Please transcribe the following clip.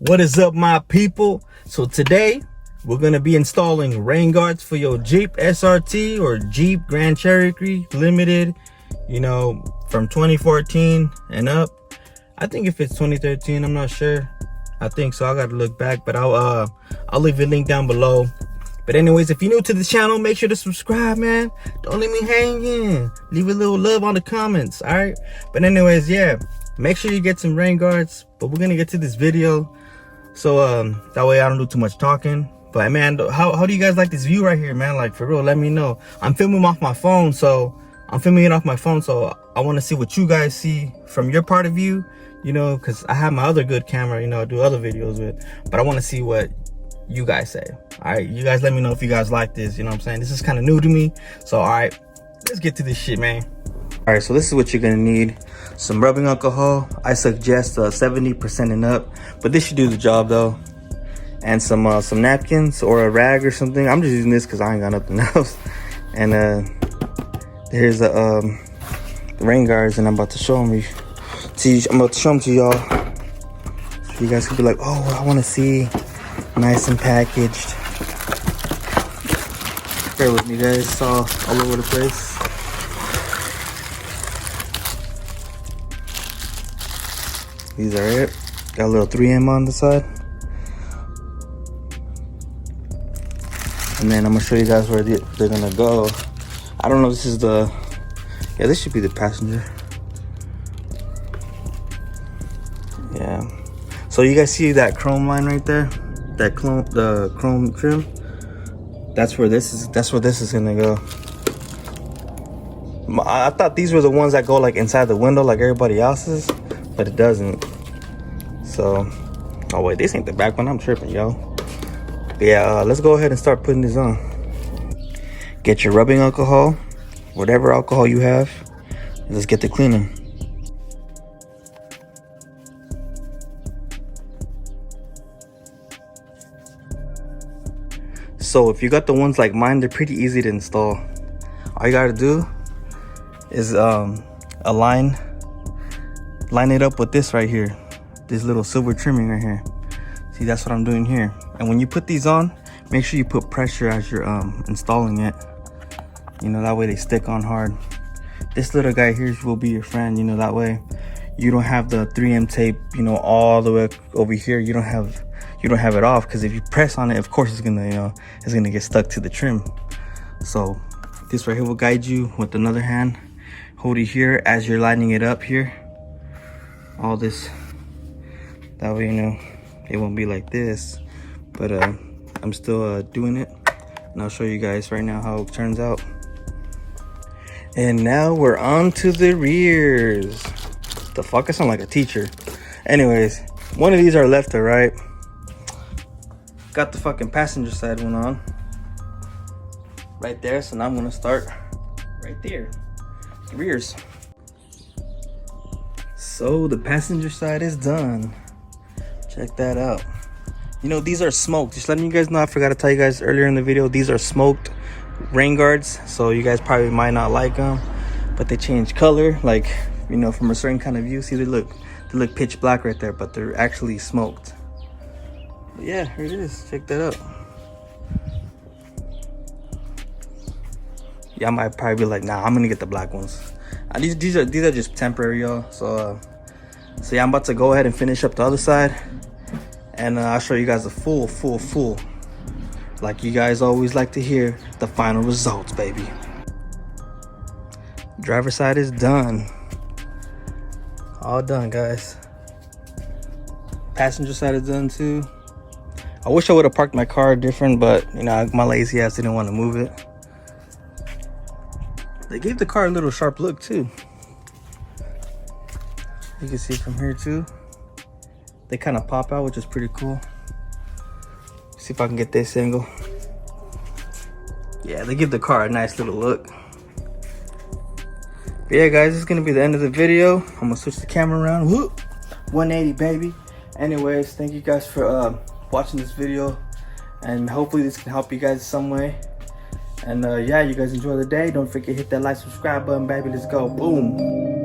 What is up, my people? So today we're gonna be installing rain guards for your Jeep SRT or Jeep Grand Cherokee Limited, you know, from 2014 and up. I think if it's 2013, I'm not sure. I think so. I gotta look back, but I'll leave a link down below. But anyways, if you're new to the channel, make sure to subscribe, man. Don't leave me hanging. Leave a little love on the comments, all right? But anyways, yeah, make sure you get some rain guards. But we're gonna get to this video, so that way I don't do too much talking. But man, how do you guys like this view right here, man? Like, for real, let me know. I'm filming off my phone, so I want to see what you guys see from your part of view, you know, because I have my other good camera, you know, I do other videos with, but I want to see what you guys say. All right, you guys let me know if you guys like this, you know what I'm saying? This is kind of new to me, so all right, let's get to this shit, man. All right, so this is what you're gonna need. Some rubbing alcohol. I suggest 70% and up, but this should do the job though. And some napkins or a rag or something. I'm just using this because I ain't got nothing else. And here's the rain guards, and I'm about to show them to y'all, so you guys can be like, oh, I want to see nice and packaged. Bear with me, guys. It's all over the place. These are it. Got a little 3M on the side. And then I'm gonna show you guys where they're gonna go. I don't know if this is the, yeah, this should be the passenger. Yeah. So you guys see that chrome line right there? The chrome trim? That's where this is gonna go. I thought these were the ones that go like inside the window like everybody else's, but it doesn't. So, oh wait, this ain't the back one. I'm tripping, yo. But yeah, let's go ahead and start putting this on. Get your rubbing alcohol, whatever alcohol you have. Let's get to cleaning. So if you got the ones like mine, they're pretty easy to install. All you gotta do is line it up with this right here, this little silver trimming right here. See, that's what I'm doing here. And when you put these on, make sure you put pressure as you're installing it, you know, that way they stick on hard. This little guy here will be your friend, you know, that way you don't have the 3M tape, you know, all the way over here. You don't have it off, because if you press on it, of course it's gonna, you know, it's gonna get stuck to the trim. So this right here will guide you with another hand. Hold it here as you're lining it up here, all this, that way, you know, it won't be like this. But I'm still doing it, and I'll show you guys right now how it turns out. And now we're on to the rears. The fuck, I sound like a teacher. Anyways, one of these are left or right. Got the fucking passenger side one on right there, so now I'm gonna start right there, the rears. So the passenger side is done. Check that out. You know, these are smoked. Just letting you guys know, I forgot to tell you guys earlier in the video, these are smoked rain guards, so you guys probably might not like them, but they change color, like, you know, from a certain kind of view. See, they look pitch black right there, but they're actually smoked. But yeah, here it is. Check that out. Yeah, I might probably be like, nah, I'm gonna get the black ones. These are just temporary, y'all. So yeah, I'm about to go ahead and finish up the other side, and I'll show you guys the full, like you guys always like to hear, the final results, baby. Driver side is done. All done, guys. Passenger side is done too. I wish I would have parked my car different, but you know, my lazy ass didn't want to move it. They gave the car a little sharp look too. You can see from here too. They kind of pop out, which is pretty cool. See if I can get this angle. Yeah, they give the car a nice little look. But yeah, guys, this is gonna be the end of the video. I'm gonna switch the camera around. Whoop, 180, baby. Anyways, thank you guys for watching this video, and hopefully this can help you guys some way. And yeah, you guys enjoy the day. Don't forget to hit that like, subscribe button, baby. Let's go. Boom.